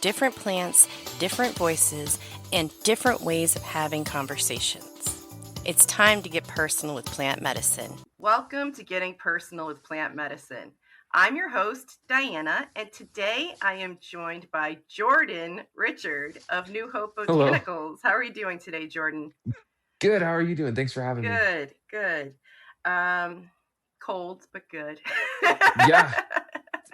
different plants, different voices, and different ways of having conversations. It's time to get personal with plant medicine. Welcome to Getting Personal with Plant Medicine. I'm your host, Diana, and today I am joined by Jordan Richard of New Hope Hello. Botanicals. How are you doing today, Jordan? Good. How are you doing? Thanks for having me. Good, good. Um, Cold, but good. Yeah,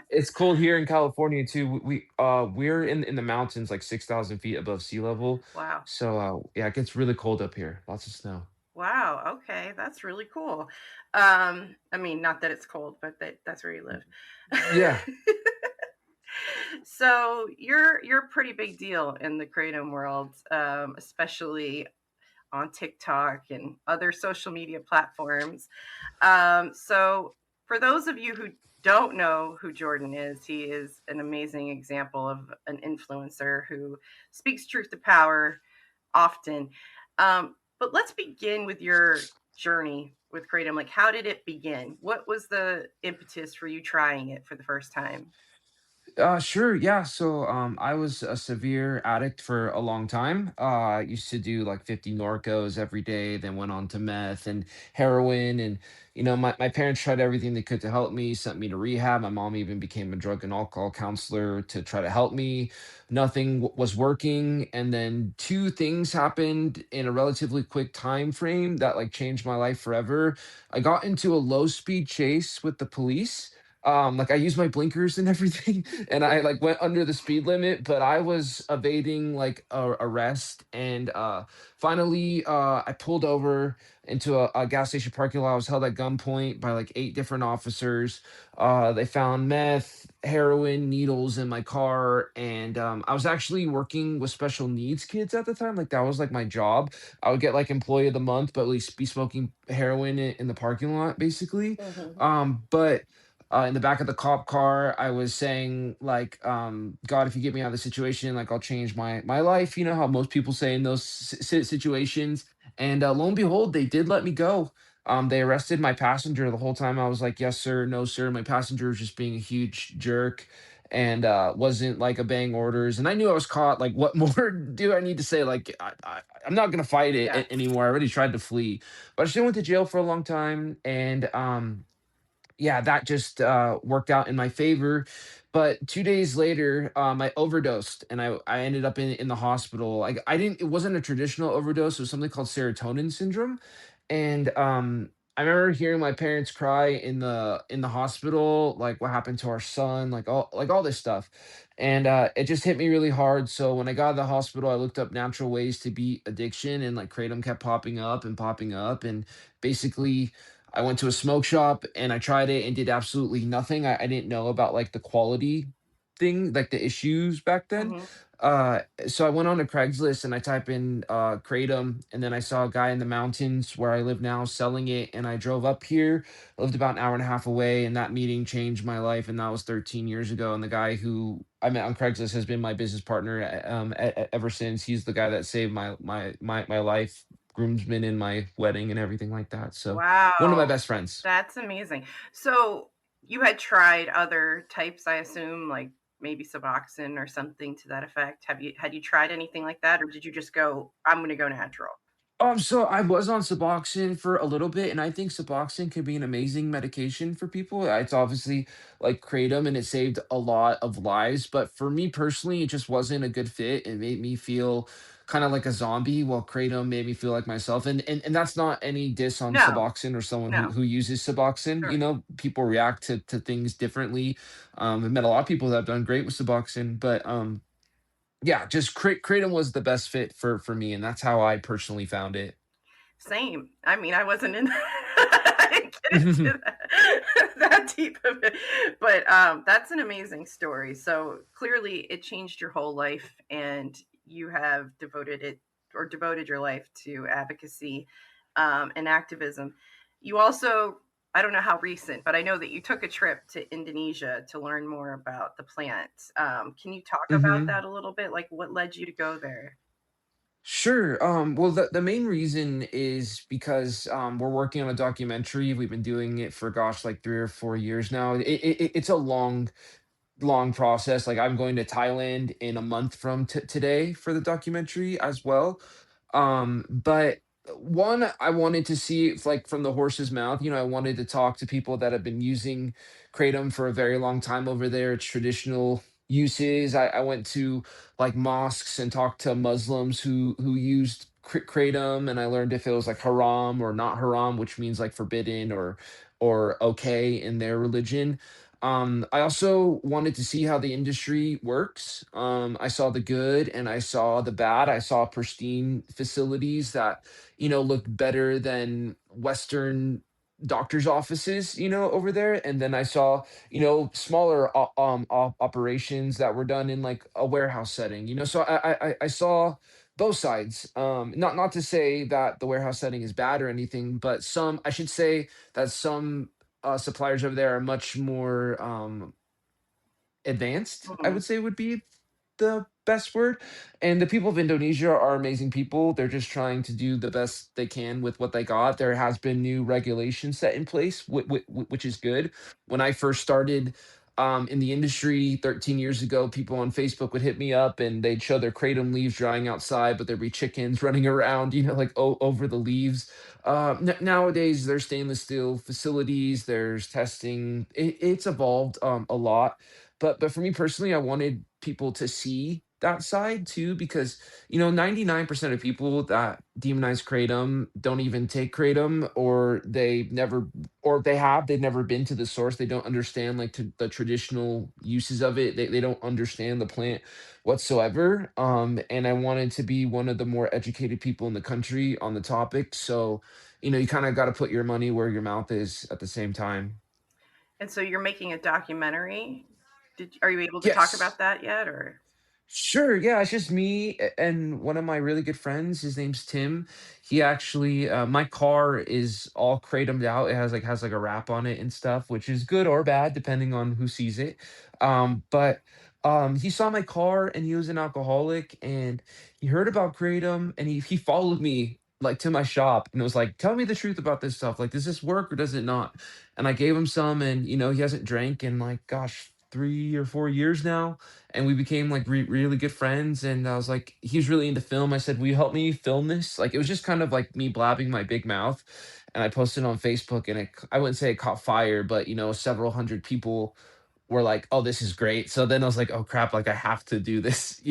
it's cold here in California too. We're in the mountains, like 6,000 feet above sea level. Wow. So yeah, it gets really cold up here. Lots of snow. Wow, okay, that's really cool. I mean, not that it's cold, but that's where you live. Yeah. So you're a pretty big deal in the kratom world, especially on TikTok and other social media platforms. So for those of you who don't know who Jordan is, he is an amazing example of an influencer who speaks truth to power often. But let's begin with your journey with Kratom. Like, how did it begin? What was the impetus for you trying it for the first time? Sure. Yeah. So, I was a severe addict for a long time. I used to do like 50 Norcos every day, then went on to meth and heroin. And, my parents tried everything they could to help me, sent me to rehab. My mom even became a drug and alcohol counselor to try to help me. Nothing was working. And then two things happened in a relatively quick time frame that like changed my life forever. I got into a low speed chase with the police. Like I used my blinkers and everything, and I like went under the speed limit, but I was evading like a arrest, and finally I pulled over into a gas station parking lot. I was held at gunpoint by like eight different officers. They found meth, heroin, needles in my car, and I was actually working with special needs kids at the time. Like that was like my job. I would get like employee of the month, but at least be smoking heroin in the parking lot, basically. Hmm. But in the back of the cop car, I was saying like, God, if you get me out of this situation, like I'll change my life. You know how most people say in those situations. And lo and behold, they did let me go. They arrested my passenger the whole time. I was like, yes, sir, no, sir. My passenger was just being a huge jerk and wasn't like obeying orders. And I knew I was caught. Like, what more do I need to say? Like, I'm not gonna fight it Yeah. anymore. I already tried to flee, but I still went to jail for a long time. And yeah, that just worked out in my favor. But 2 days later, I overdosed, and I ended up in the hospital. Like I didn't, it wasn't a traditional overdose. It was something called serotonin syndrome, and I remember hearing my parents cry in the hospital, like what happened to our son, like all this stuff, and it just hit me really hard. So when I got out of the hospital, I looked up natural ways to beat addiction, and like kratom kept popping up, and basically I went to a smoke shop and I tried it and did absolutely nothing. I didn't know about like the quality thing, like the issues back then. Hmm. So I went on to Craigslist and I type in Kratom, and then I saw a guy in the mountains where I live now selling it, and I drove up here. I lived about an hour and a half away, and that meeting changed my life, and that was 13 years ago. And the guy who I met on Craigslist has been my business partner ever since. He's the guy that saved my life, groomsmen in my wedding and everything like that. So one of my Wow, best friends. that's amazing. So you had tried other types, I assume, like maybe Suboxone or something to that effect. Had you tried anything like that, or did you just go, "I'm going to go natural"? So I was on Suboxone for a little bit, and I think Suboxone can be an amazing medication for people. It's obviously like kratom, and it saved a lot of lives. But for me personally, it just wasn't a good fit. It made me feel kind of like a zombie, while kratom made me feel like myself. And that's not any diss on No, Suboxone or someone who no, who uses Suboxone. sure. People react to things differently. I've met a lot of people that have done great with Suboxone, but yeah, just kratom was the best fit for me, and that's how I personally found it. Same. I mean, I wasn't in I didn't get into that deep of it. But that's an amazing story. So clearly it changed your whole life and you have devoted your life to advocacy and activism. You also, I don't know how recent, but I know that you took a trip to Indonesia to learn more about the plant. Can you talk about Mhm. that a little bit? Like what led you to go there? Sure. Well, the main reason is because we're working on a documentary. We've been doing it for gosh, like 3 or 4 years now. It's a long long process. Like I'm going to Thailand in a month from today for the documentary as well. But one, I wanted to see if, like from the horse's mouth. I wanted to talk to people that have been using kratom for a very long time over there. It's traditional uses. I went to like mosques and talked to Muslims who used kratom, and I learned if it was like haram or not haram, which means like forbidden or okay in their religion. I also wanted to see how the industry works. I saw the good and I saw the bad. I saw pristine facilities that, looked better than Western doctors' offices, over there. And then I saw, smaller operations that were done in like a warehouse setting, So I saw both sides. Not to say that the warehouse setting is bad or anything, but I should say that some suppliers over there are much more advanced, I Mhm. would say would be the best word. And the people of Indonesia are amazing people. They're just trying to do the best they can with what they got. There has been new regulations set in place, which is good. When I first started in the industry 13 years ago, people on Facebook would hit me up and they'd show their kratom leaves drying outside, but there'd be chickens running around, like over the leaves. Nowadays, there's stainless steel facilities. There's testing. It's evolved a lot, but for me personally, I wanted people to see that side too, because 99% of people that demonize kratom don't even take kratom, or they never, or if they have, they've never been to the source. They don't understand like the traditional uses of it. They don't understand the plant whatsoever. And I wanted to be one of the more educated people in the country on the topic. So you kind of got to put your money where your mouth is at the same time. And so you're making a documentary. Are you able to talk Yes. about that yet, or? Sure, yeah, it's just me and one of my really good friends. His name's Tim. He actually, my car is all kratomed out. It has like a wrap on it and stuff, which is good or bad depending on who sees it. But he saw my car and he was an alcoholic and he heard about kratom and he followed me like to my shop and was like, "Tell me the truth about this stuff. Like, does this work or does it not?" And I gave him some, and he hasn't drank in like, gosh, 3 or 4 years now, and we became like really good friends. And I was like, he's really into film. I said, will you help me film this? Like, it was just kind of like me blabbing my big mouth, and I posted on Facebook, and I wouldn't say it caught fire, but several hundred people were like, oh, this is great. So then I was like, oh crap, like I have to do this,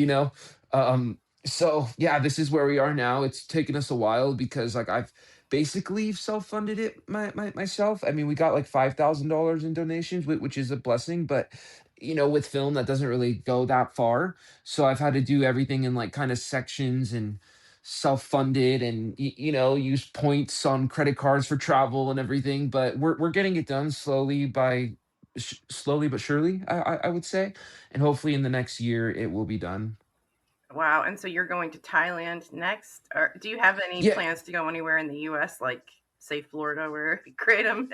so yeah, this is where we are now. It's taken us a while because like I've basically self-funded it myself. I mean, we got like $5,000 in donations, which is a blessing, but with film that doesn't really go that far. So I've had to do everything in like kind of sections and self-funded, and use points on credit cards for travel and everything. But we're getting it done slowly but surely, I would say, and hopefully in the next year it will be done. Wow, and so you're going to Thailand next? Or do you have any Yeah. plans to go anywhere in the US, like, say, Florida, where kratom?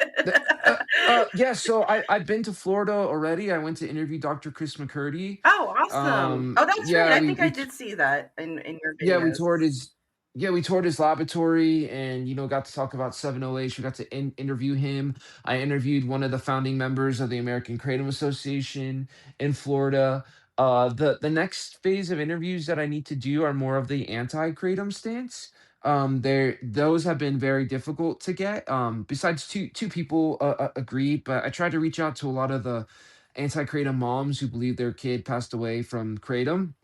Yeah, so I've been to Florida already. I went to interview Dr. Chris McCurdy. Oh, awesome. Oh, that's right, Yeah, I we think I we did see that in your yeah, we videos. toured his yeah, we toured his laboratory and got to talk about 708. We got to interview him. I interviewed one of the founding members of the American Kratom Association in Florida. The next phase of interviews that I need to do are more of the anti-kratom stance. Those have been very difficult to get. Besides two people agreed, but I tried to reach out to a lot of the anti-kratom moms who believe their kid passed away from kratom,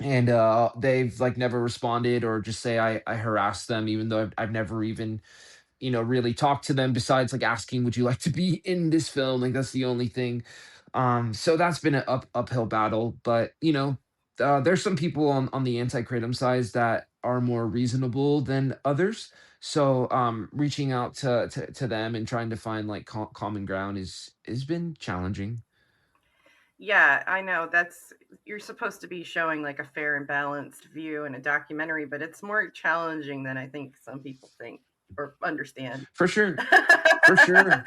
and they've like never responded, or just say I harassed them, even though I've never even really talked to them besides like asking, would you like to be in this film? Like that's the only thing. So that's been an uphill battle, but there's some people on the anti-kratom sides that are more reasonable than others. So reaching out to them and trying to find like common ground is has been challenging. Yeah, I know, that's you're supposed to be showing, like, a fair and balanced view in a documentary, but it's more challenging than I think some people think or understand. For sure. For sure.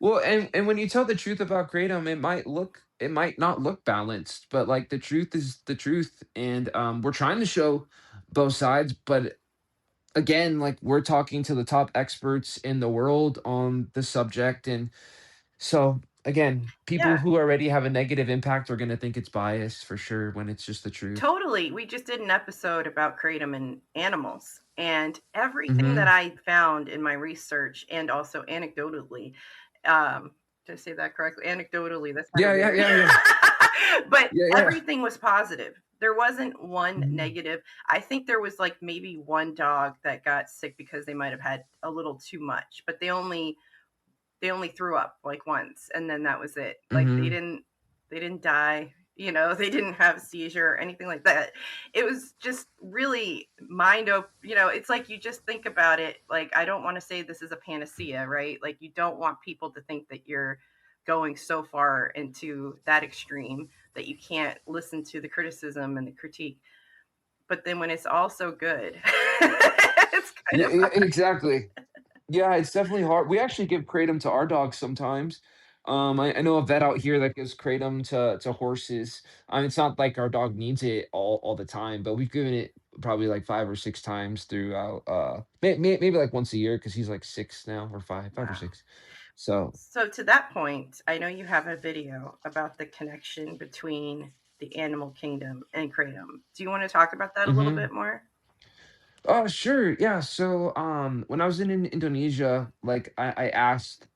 Well, and when you tell the truth about kratom, it might not look balanced, but like the truth is the truth, and we're trying to show both sides, but again, like we're talking to the top experts in the world on the subject, and so Again, people Yeah, who already have a negative impact are gonna think it's biased for sure when it's just the truth. totally. We just did an episode about kratom and animals, and everything that Mhm. I found in my research and also anecdotally, um, did I say that correctly? Anecdotally, that Yeah, sounded yeah, weird. yeah, yeah. But Yeah, yeah. everything was positive. There wasn't one Mhm. negative. I think there was like maybe one dog that got sick because they might have had a little too much, but they only threw up like once and then that was it. Like Mhm. they didn't die, they didn't have a seizure or anything like that. It was just really it's like you just think about it. Like I don't want to say this is a panacea, right? Like you don't want people to think that you're going so far into that extreme that you can't listen to the criticism and the critique. But then when it's all so good, it's kind Yeah, of yeah, exactly. Yeah, it's definitely hard. We actually give kratom to our dogs sometimes. I know a vet out here that gives kratom to horses. It's not like our dog needs it all the time, but we've given it probably like 5 or 6 times throughout. Maybe like once a year because he's like 6 now or five or wow. six. So, So to that point, I know you have a video about the connection between the animal kingdom and kratom. Do you want to talk about that a little mhm. bit more? Sure. Yeah. So, when I was in Indonesia, like I asked,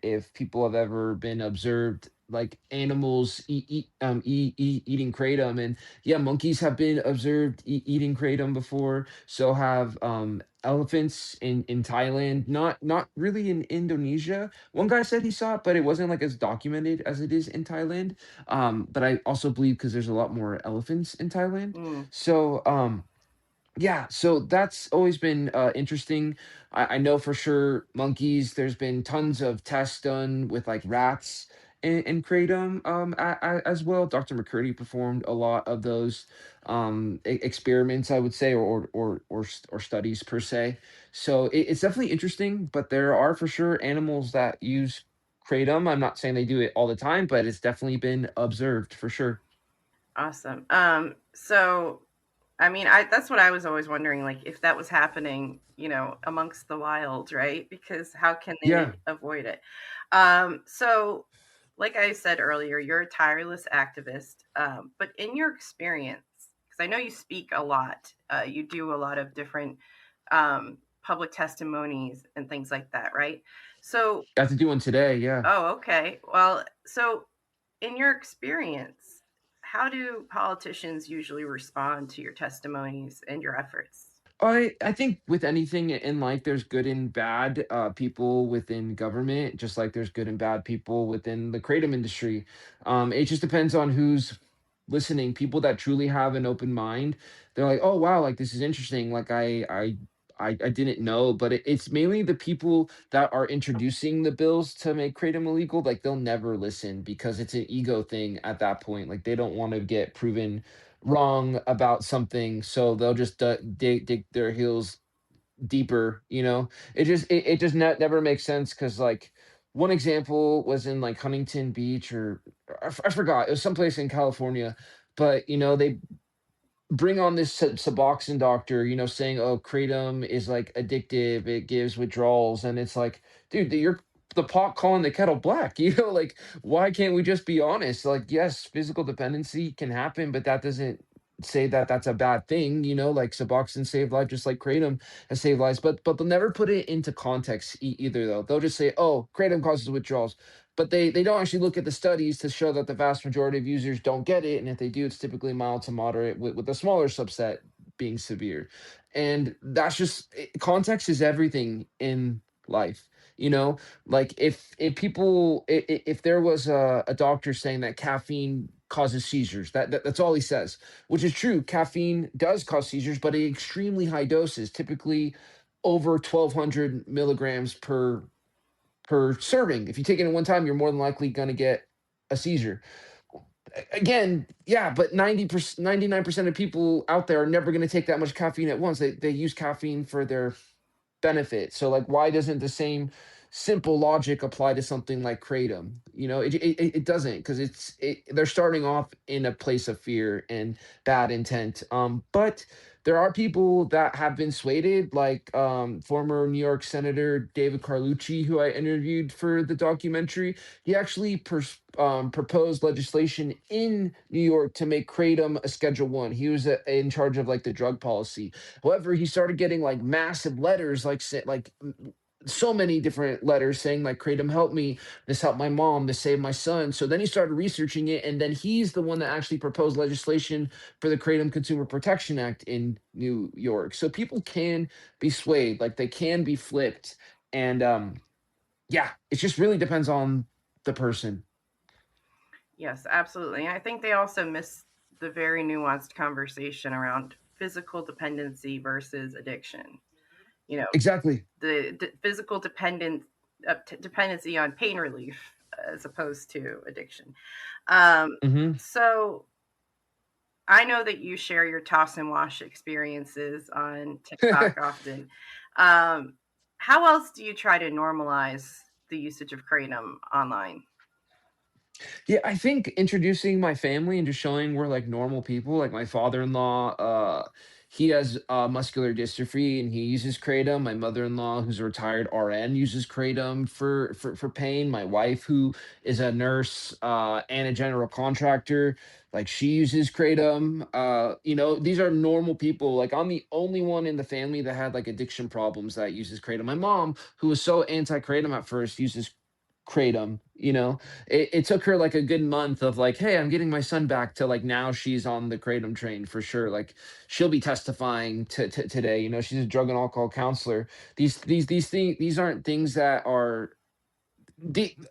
if people have ever been observed, like animals eating kratom, and yeah, monkeys have been observed eating kratom before. So have elephants in Thailand. Not really in Indonesia. One guy said he saw it, but it wasn't like as documented as it is in Thailand. But I also believe because there's a lot more elephants in Thailand. Mm, So, yeah, so that's always been interesting. I know for sure monkeys. There's been tons of tests done with like rats and kratom as well. Dr. McCurdy performed a lot of those experiments, I would say, or studies per se. So it's definitely interesting. But there are for sure animals that use kratom. I'm not saying they do it all the time, but it's definitely been observed for sure. awesome. So I mean, I that's what I was always wondering, like if that was happening, amongst the wild, right? Because how can Yeah, they avoid it? So like I said earlier, you're a tireless activist. But in your experience, because I know you speak a lot, you do a lot of different public testimonies and things like that, right? So, got to do one today. Yeah. oh, okay. Well, so in your experience, how do politicians usually respond to your testimonies and your efforts? I think with anything in life, there's good and bad people within government, just like there's good and bad people within the kratom industry. It just depends on who's listening. People that truly have an open mind, they're like, "Oh wow, like this is interesting. Like I didn't know." But it's mainly the people that are introducing the bills to make kratom illegal. Like they'll never listen because it's an ego thing at that point. Like they don't want to get proven wrong about something, so they'll just dig their heels deeper. It just never makes sense because like one example was in like Huntington Beach, or I forgot, it was someplace in California, but they bring on this Suboxone doctor, saying, "Oh, kratom is like addictive. It gives withdrawals," and it's like, dude, you're the pot calling the kettle black. Like why can't we just be honest? Like, yes, physical dependency can happen, but that doesn't say that that's a bad thing. Like Suboxone saved life, just like kratom has saved lives. But they'll never put it into context either, though. They'll just say, "Oh, kratom causes withdrawals." But they don't actually look at the studies to show that the vast majority of users don't get it, and if they do, it's typically mild to moderate, with a smaller subset being severe. And that's just context is everything in life. You know, like if people if there was a doctor saying that caffeine causes seizures, that's all he says, which is true. Caffeine does cause seizures, but at extremely high doses, typically over 1,200 milligrams per serving. If you take it at one time, you're more than likely going to get a seizure. Again, yeah, but 90%, 99% of people out there are never going to take that much caffeine at once. They use caffeine for their benefit. So like why doesn't the same simple logic apply to something like kratom. It doesn't, because they're starting off in a place of fear and bad intent. But there are people that have been swayed, like former New York Senator David Carlucci, who I interviewed for the documentary. He actually proposed legislation in New York to make kratom a Schedule One. He was in charge of like the drug policy. However, he started getting like massive letters, so many different letters saying like kratom helped me, this helped my mom, this saved my son. So then he started researching it, and then he's the one that actually proposed legislation for the Kratom Consumer Protection Act in New York. So people can be swayed, like they can be flipped. And yeah, it just really depends on the person. Yes, absolutely. And I think they also miss the very nuanced conversation around physical dependency versus addiction. You know, Exactly. physical dependency on pain relief as opposed to addiction. Um, Hmm. so I know that you share your toss and wash experiences on TikTok often. Um, how else do you try to normalize the usage of kratom online? Yeah, I think introducing my family and just showing we're like normal people. Like my father-in-law, he has muscular dystrophy and he uses kratom. My mother-in-law, who's a retired RN, uses kratom for pain. My wife, who is a nurse and a general contractor, like she uses kratom. These are normal people. Like I'm the only one in the family that had like addiction problems that uses kratom. My mom, who was so anti-kratom at first, uses kratom. It took her like a good month of like, hey, I'm getting my son back, to like now she's on the kratom train for sure. Like she'll be testifying today. She's a drug and alcohol counselor. These aren't things that are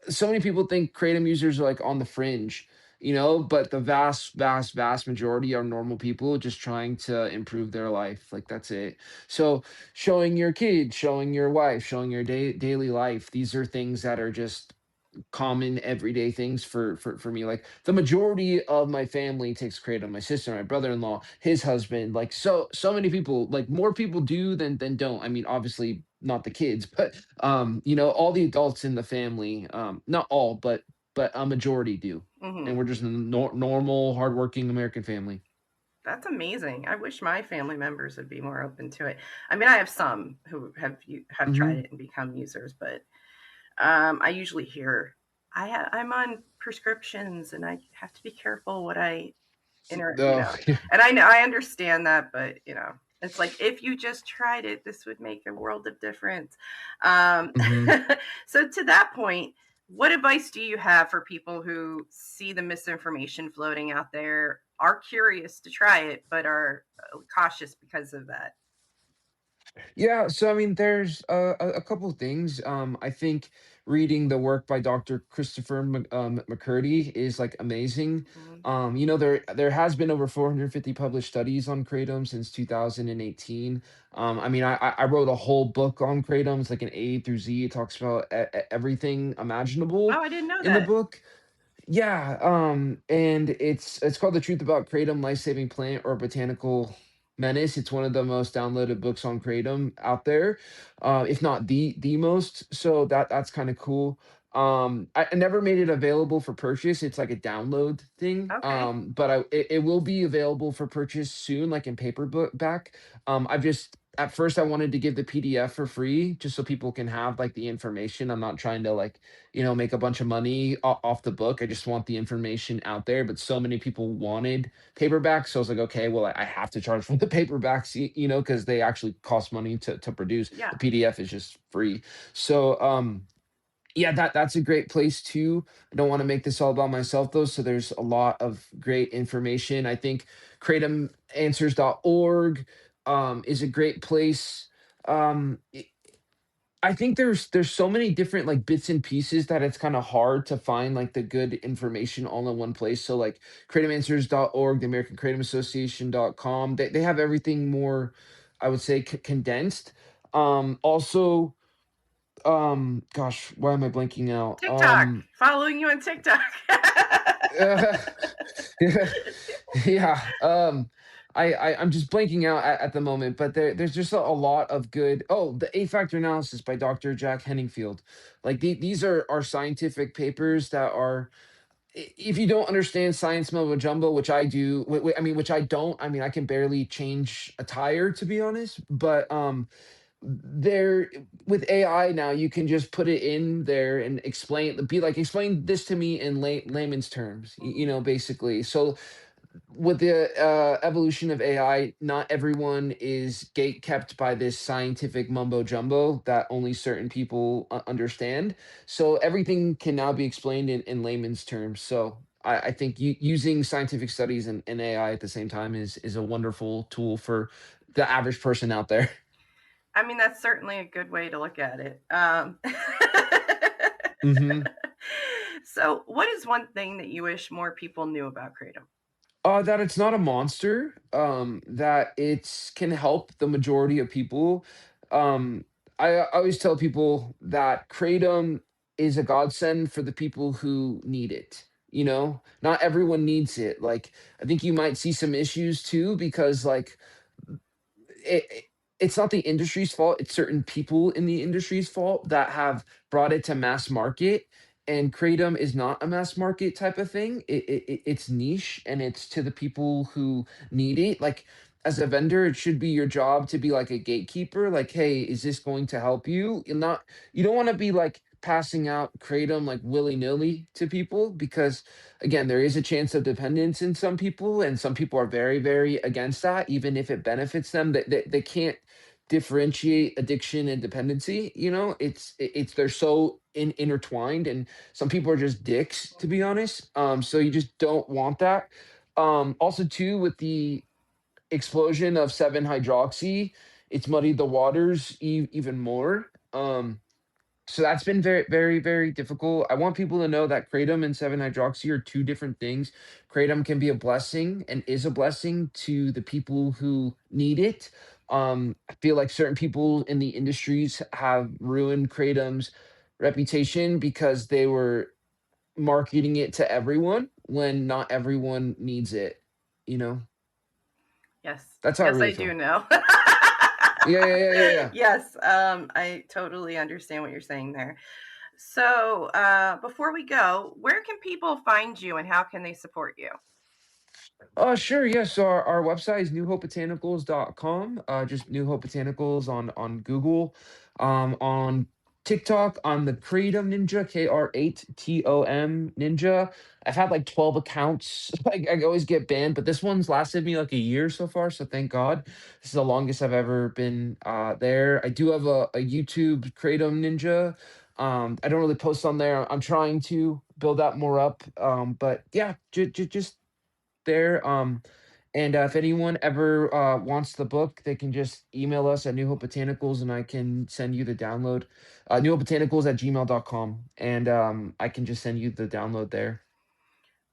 so many people think kratom users are like on the fringe, but the vast, vast, vast majority are normal people just trying to improve their life. Like that's it. So showing your kids, showing your wife, showing your daily life, these are things that are just common everyday things for me. Like the majority of my family takes kratom. My sister, my brother-in-law, his husband, like so many people, like more people do than don't. I mean, obviously not the kids, but all the adults in the family, not all, but a majority do. And Hmm. we're just a normal hardworking American family. That's amazing. I wish my family members would be more open to it. I mean, I have some who have tried Hmm. it and become users, but I usually hear I'm on prescriptions and I have to be careful what I Oh, yeah. and I understand that, but it's like if you just tried it, this would make a world of difference. Um, Hmm. so to that point, what advice do you have for people who see the misinformation floating out there, are curious to try it, but are cautious because of that? Yeah, so I mean, there's a couple things. I think reading the work by Dr. Christopher McCurdy is like amazing. Mhm. There has been over 450 published studies on kratom since 2018. I mean, I wrote a whole book on kratom. It's like an A through Z. It talks about everything imaginable Oh, I didn't know in the that. book. Yeah, and it's called The Truth About Kratom, Life-Saving Plant or Botanical Menace. It's one of the most downloaded books on kratom out there, if not the most. So that's kind of cool. I never made it available for purchase. It's like a download thing. Okay. But it will be available for purchase soon, like in paperback back. I've just At first I wanted to give the PDF for free just so people can have like the information. I'm not trying to like make a bunch of money off the book. I just want the information out there. But so many people wanted paperbacks. So I was like, okay, well, I have to charge for the paperbacks, because they actually cost money to produce. Yeah. The PDF is just free. So, yeah, that's a great place too. I don't want to make this all about myself though. So there's a lot of great information. I think kratomanswers.org is a great place. Um, I think there's so many different like bits and pieces that it's kind of hard to find like the good information all in one place. So like kratomanswers.org, the American Kratom Association.com, they have everything more, I would say, condensed. Also, gosh, why am I blanking out? TikTok. Following you on TikTok. Uh, yeah, yeah. I'm just blanking out at the moment, but there's just a lot of good. Oh, the eight factor analysis by Dr. Jack Henningfield. Like these are scientific papers that are, if you don't understand science mumbo jumbo, which I do, I mean, which I don't. I mean, I can barely change a tire, to be honest. But there, with AI now, you can just put it in there and explain, be like, explain this to me in layman's terms, basically. So with the evolution of AI, not everyone is gate kept by this scientific mumbo jumbo that only certain people understand. So everything can now be explained in layman's terms. So I think using scientific studies and AI at the same time is a wonderful tool for the average person out there. I mean, that's certainly a good way to look at it. Hmm. So, what is one thing that you wish more people knew about Kratom? That it's not a monster, that it's can help the majority of people. Um, I always tell people that kratom is a godsend for the people who need it. Not everyone needs it. Like, I think you might see some issues too, because like it's not the industry's fault. It's certain people in the industry's fault that have brought it to mass market. And kratom is not a mass market type of thing. It's niche and it's to the people who need it. Like, as a vendor, it should be your job to be like a gatekeeper. Like, hey, is this going to help you? You don't want to be like passing out kratom like willy nilly to people, because again, there is a chance of dependence in some people, and some people are very, very against that, even if it benefits them. They can't differentiate addiction and dependency. It's they're so intertwined, and some people are just dicks, to be honest. So you just don't want that. Also, too, with the explosion of 7 hydroxy, it's muddied the waters even more. So that's been very, very, very difficult. I want people to know that kratom and 7 hydroxy are two different things. Kratom can be a blessing and is a blessing to the people who need it. I feel like certain people in the industries have ruined kratom's reputation because they were marketing it to everyone when not everyone needs it. You know, Yes, that's how I yes, really I do feel. know. Yeah, yeah, yeah, yeah, yeah. Yes, I totally understand what you're saying there. So, before we go, where can people find you and how can they support you? Oh, sure. Yeah. So our website is newhopebotanicals.com. Just New Hope Botanicals on Google. On TikTok, on the Kratom Ninja, K-R-8-TOM Ninja. I've had like 12 accounts. Like, I always get banned, but this one's lasted me like a year so far. So thank God. This is the longest I've ever been there. I do have a YouTube Kratom Ninja. I don't really post on there. I'm trying to build that more up. But yeah, just there. And if anyone ever wants the book, they can just email us at New Hope Botanicals and I can send you the download. Newhopebotanicals at gmail.com. And I can just send you the download there.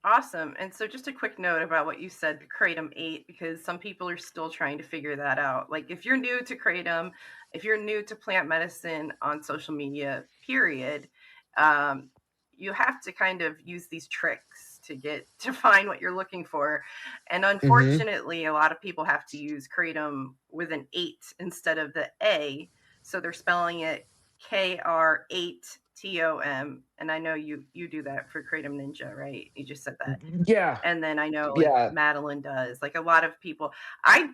Awesome. And so, just a quick note about what you said, the Kratom 8, because some people are still trying to figure that out. Like, if you're new to Kratom, if you're new to plant medicine on social media, period, um, you have to kind of use these tricks to get to find what you're looking for. And Hmm. unfortunately, a lot of people have to use Kratom with an 8 instead of the A. So they're spelling it Kr8TOM. And I know you do that for Kratom Ninja, right? You just said that. Yeah. And then I know like Yeah. Madeline does. Like a lot of people. I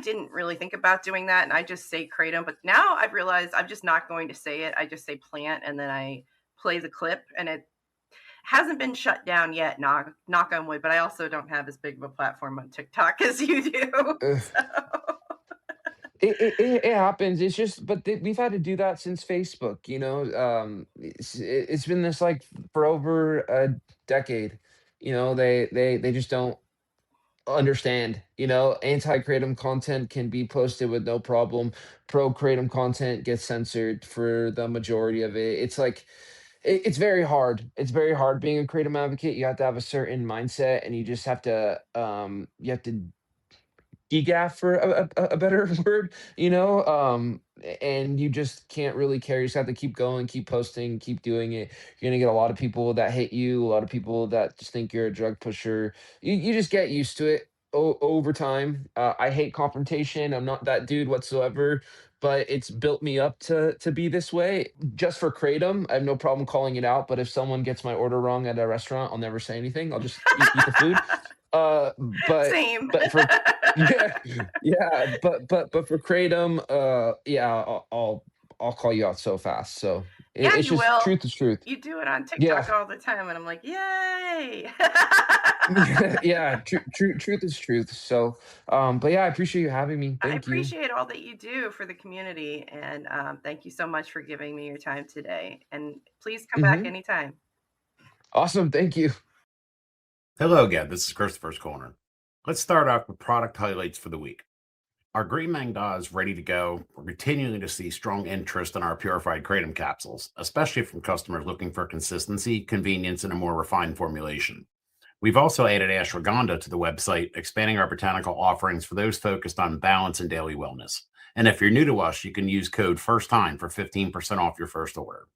didn't really think about doing that and I just say Kratom, but now I've realized I'm just not going to say it. I just say plant and then I play the clip and it hasn't been shut down yet, knock on wood, but I also don't have as big of a platform on TikTok as you do. Ugh. So It happens. It's just, but we've had to do that since Facebook. It's been this like for over a decade. They just don't understand. Anti-kratom content can be posted with no problem. Pro-kratom content gets censored for the majority of it. It's like it's very hard. It's very hard being a kratom advocate. You have to have a certain mindset, and you just have to you have to degaff, for a better word, and you just can't really care. You just have to keep going, keep posting, keep doing it. You're gonna get a lot of people that hate you, a lot of people that just think you're a drug pusher. You just get used to it. over time. I hate confrontation. I'm not that dude whatsoever, but it's built me up to be this way. Just for kratom, I have no problem calling it out. But if someone gets my order wrong at a restaurant, I'll never say anything. I'll just eat the food. But Same. for yeah, yeah, but for kratom, yeah, I'll call you out so fast. So Yeah, it's you just will. truth is truth. You do it on Yeah. TikTok all the time, and I'm like, yay. Yeah, truth is truth. So, but yeah, I appreciate you having me. I Thank you. appreciate all that you do for the community, and thank you so much for giving me your time today. And please come back Hmm. anytime. Awesome. Thank you. Hello again, this is Christopher's Corner. Let's start off with product highlights for the week. Our Green Mangda is ready to go. We're continuing to see strong interest in our purified kratom capsules, especially from customers looking for consistency, convenience, and a more refined formulation. We've also added ashwagandha to the website, expanding our botanical offerings for those focused on balance and daily wellness. And if you're new to us, you can use code FIRSTTIME for 15% off your first order.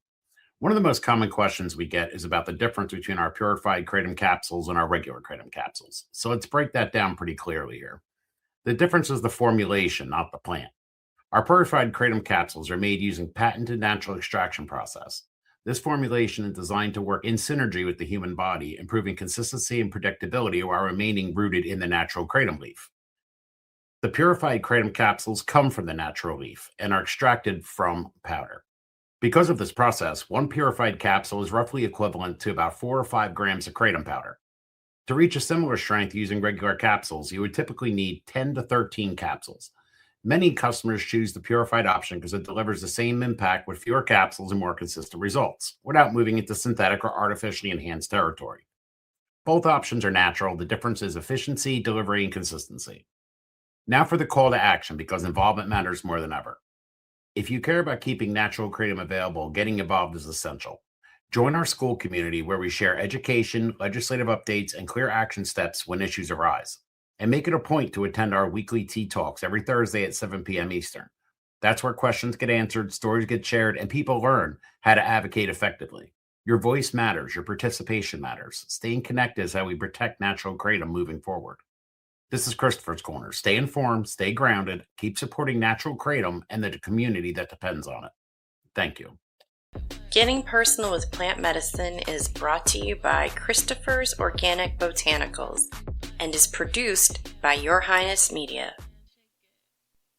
One of the most common questions we get is about the difference between our purified kratom capsules and our regular kratom capsules. So let's break that down pretty clearly here. The difference is the formulation, not the plant. Our purified kratom capsules are made using patented natural extraction process. This formulation is designed to work in synergy with the human body, improving consistency and predictability while remaining rooted in the natural kratom leaf. The purified kratom capsules come from the natural leaf and are extracted from powder. Because of this process, one purified capsule is roughly equivalent to about 4 or 5 grams of kratom powder. To reach a similar strength using regular capsules, you would typically need 10 to 13 capsules. Many customers choose the purified option because it delivers the same impact with fewer capsules and more consistent results, without moving into synthetic or artificially enhanced territory. Both options are natural. The difference is efficiency, delivery, and consistency. Now for the call to action, because involvement matters more than ever. If you care about keeping natural kratom available, getting involved is essential. Join our school community where we share education, legislative updates, and clear action steps when issues arise. And make it a point to attend our weekly tea talks every Thursday at 7 p.m. Eastern. That's where questions get answered, stories get shared, and people learn how to advocate effectively. Your voice matters, your participation matters. Staying connected is how we protect natural kratom moving forward. This is Christopher's Corner. Stay informed, stay grounded, keep supporting natural kratom and the community that depends on it. Thank you. Getting Personal with Plant Medicine is brought to you by Christopher's Organic Botanicals and is produced by Your Highness Media.